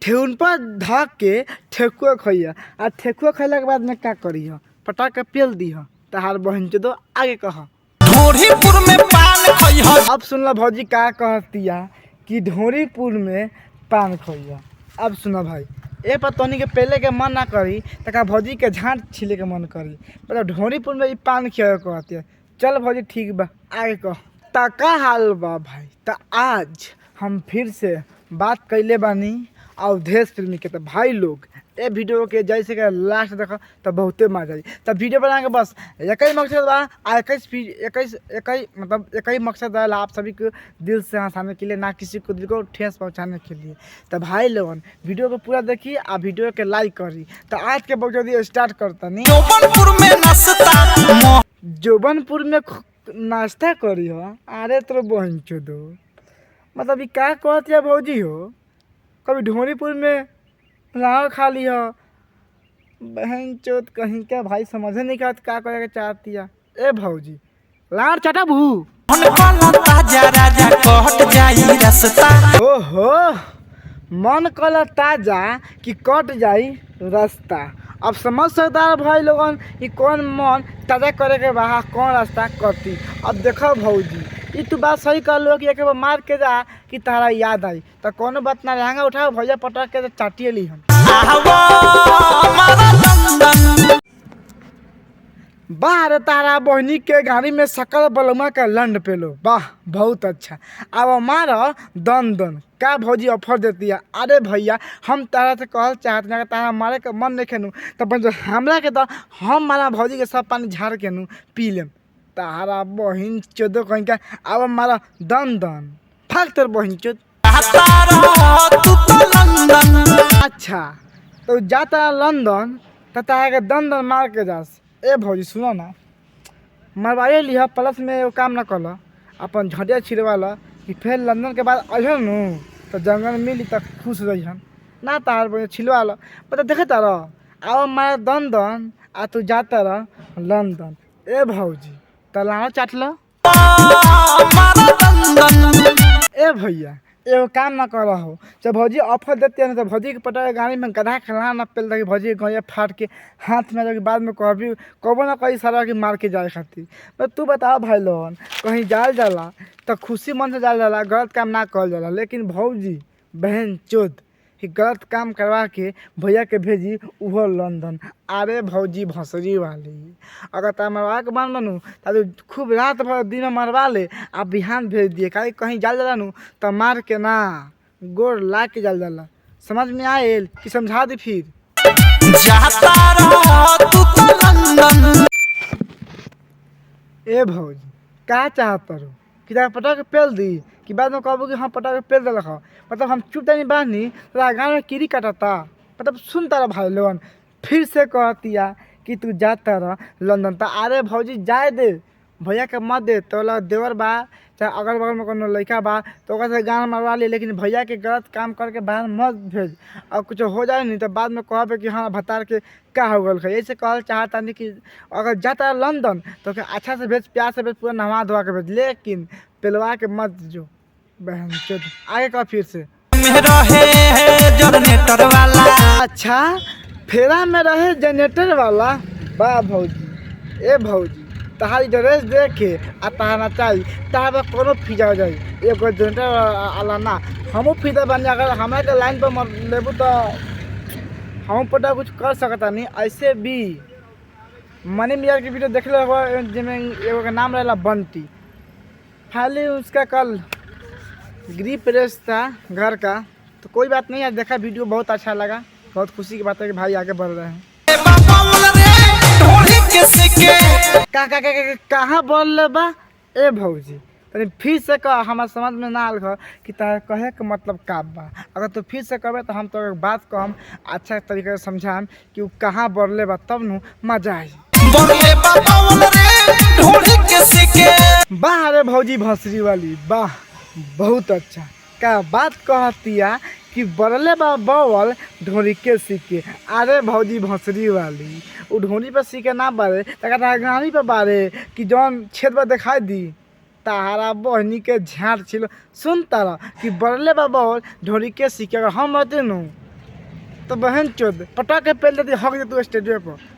ठेहुन पर धक के ठेकुआ खइया आ ठेकुआ खैला के बाद में का करिह पटा के पेल दीह तहार बहन चोदो आगे कह ढोरीपुर में पान खइह। अब सुनला भौजी का कहतिया कि ढोरीपुर में पान खइया। अब सुना भाई ए पर तोनी के पहले के मन ना करी तका भौजी के झांट छिले के मन करी मतलब ढोरीपुर में ई पान खिया कहतिया। चल भौजी ठीक बा आगे कह तका हाल बा भाई। त आज हम फिर से बात कैले बानी अवधेश फिल्मी के। तो भाई लोग ए वीडियो के जैसे कि लास्ट देखा तो बहुते मजा आई। तो वीडियो बना के बस एक ही मकसद बा आ एक ही मकसद है आप सभी को दिल से हंसाने के लिए, ना किसी को दिल को ठेस पहुंचाने के लिए। तो भाई लोगन वीडियो को पूरा देखिए आ वीडियो के लाइक करी। तो आज के बकचोदी स्टार्ट करता नहीं। जोबनपुर में नाश्ता करी हो। अरे तो बहन चोदो मतलब ये क्या कहती है भौजी हो, कभी ढोरीपुर में लाड़ खा ली हो। बहन चोद कहीं क्या भाई समझ नहीं क्या करे के चाहती है। ए भौजी लाड़ चटा भू ओहो मन कल ताजा कि कट जाई रास्ता। अब समझ सकता है भाई लोगन कि कौन मन ताजा करे के बा कौन रास्ता कटी। अब देखो भौजी ये तू बात सही कर लो कि एक बार मार के जा कि तारा याद आई तो कोनो बात ना लहंगा उठाओ भैया पटक के चाटिए ली हम। बाहर तारा बहनी के गाड़ी में सकल बलमा का लंड पेलो वाह बहुत अच्छा। अब हमारा दन दन का भौजी ऑफर देती है। अरे भैया हम तारा से कहल चाहते हैं तारा मारे के मन नहीं खेनू तो हमरा के तो हम मारा भौजी के सब पानी झाड़ के नू पी लेम। तारा बहन चोदो कहीं का अब हमारा दन दन फाक तर बहन चोद। अच्छा तो जाता लंदन तो तारा के दन दन मार के जास। ए भौजी सुनो ना मरवाए लिहा प्लस में वो काम ना कर अपन झटिया छिड़वा ला कि फिर लंदन के बाद अजन नू तो जंगल मिली तक खुश रही हम ना तार बजे छिलवा ला पता देखे तारा अब मारा दन दन आ तू जाता रह लंदन। ए भौजी तलाव चाट लो। ए भैया एगो काम ना कर रहा हो जब भौजी ऑफर देते हैं तो भौजी के पटा गाड़ी में गधा खिला ना पेल रही भौजी गैया फाट के हाथ में लगे बाद में कभी कबो ना कहीं सारा के मार के जाए खातिर। तो तू बताओ भाई लोगन कहीं जाल जाला तो खुशी मन से जाल जाला गलत काम ना कर जाला, लेकिन भौजी बहन चोद कि गलत काम करवा के भैया के भेजी उहो लंदन। अरे भौजी भसरी वाली अगर तार मरवा के मान बनू तो खूब रात भर दिन में मरवा ले आ बिहान भेज दिए काहे कहीं जाल जाला नू तो मार के ना गोर ला के जाल जाला। समझ में आयल कि समझा दी फिर ए भौजी का चाहत रो कि पटा के पेल दी कि बाद में कहबो कि हम पटा के पेल दिलख मतलब हम चुप नहीं बानी तो गाँव में कीड़ी काटता मतलब सुन तारा भाई लोगन फिर से कहतिया कि तू जाता रह लंदन। तो अरे भौजी जाए दे भैया के मत दे तो देवर बा चाहे अगल बगल में कोनो लड़का बा तो ओकरा से गान मरवा ले, लेकिन भैया के गलत काम करके बाहर मत भेज। और कुछ हो जाए नहीं तो बाद में कहबे कि हाँ भतार के का हो गल है। ऐसे कहल चाहता नहीं कि अगर जाता लंदन तो अच्छा से भेज प्यार से भेज पूरा नहा धोवा के भेज, लेकिन पेलवा के मत जो बहन चोद। आगे का फिर से जनरेटर वाला। अच्छा फेरा में रहे जनरेटर वाला वाह भौजी। ए भौजी तहारी ड्रेस देख के आ तहारा चाहिए तहारा कोनो फिजा हो जाए एगो जनरेटर वाला ना हमू फिदा बन जा। अगर हमारे के लाइन पर लेबू तो हम पता कुछ कर सकता नहीं। ऐसे भी मनी मियाँ की वीडियो देख लो जिसमें एगो का नाम रहेला बंटी खाली उसका कल ग्रिप रेस था घर का। तो कोई बात नहीं है देखा वीडियो बहुत अच्छा लगा बहुत खुशी की बात है कि भाई आगे बढ़ रहे हैं। कहाँ बोल ले बा ए भौजी तनी फिर से कह हमारे समझ में ना आल कि तारा कहे के मतलब का बा। अगर तू फिर से कहबे तो हम तो बात कहम अच्छा तरीके से समझाम कि वो कहाँ बोल ले बा तब नु मजा आई। वाह अरे भौजी भसरी वाली वाह बहुत अच्छा का बात कहतिया कि बरले बा बवल ढोरी के सीखे। अरे भौजी भसरी वाली वो ढोरी पर सीखे ना बारे तक गाड़ी पर बारे कि जौन छेद पर दिखाई दी तारा बहनी के झाड़ छिलो सुन तारा कि बरले बा बवल ढोरी के सीखे। अगर हम रहते नु तो बहन चोद पटा के पेल देती हक दे तू स्टेडियम पर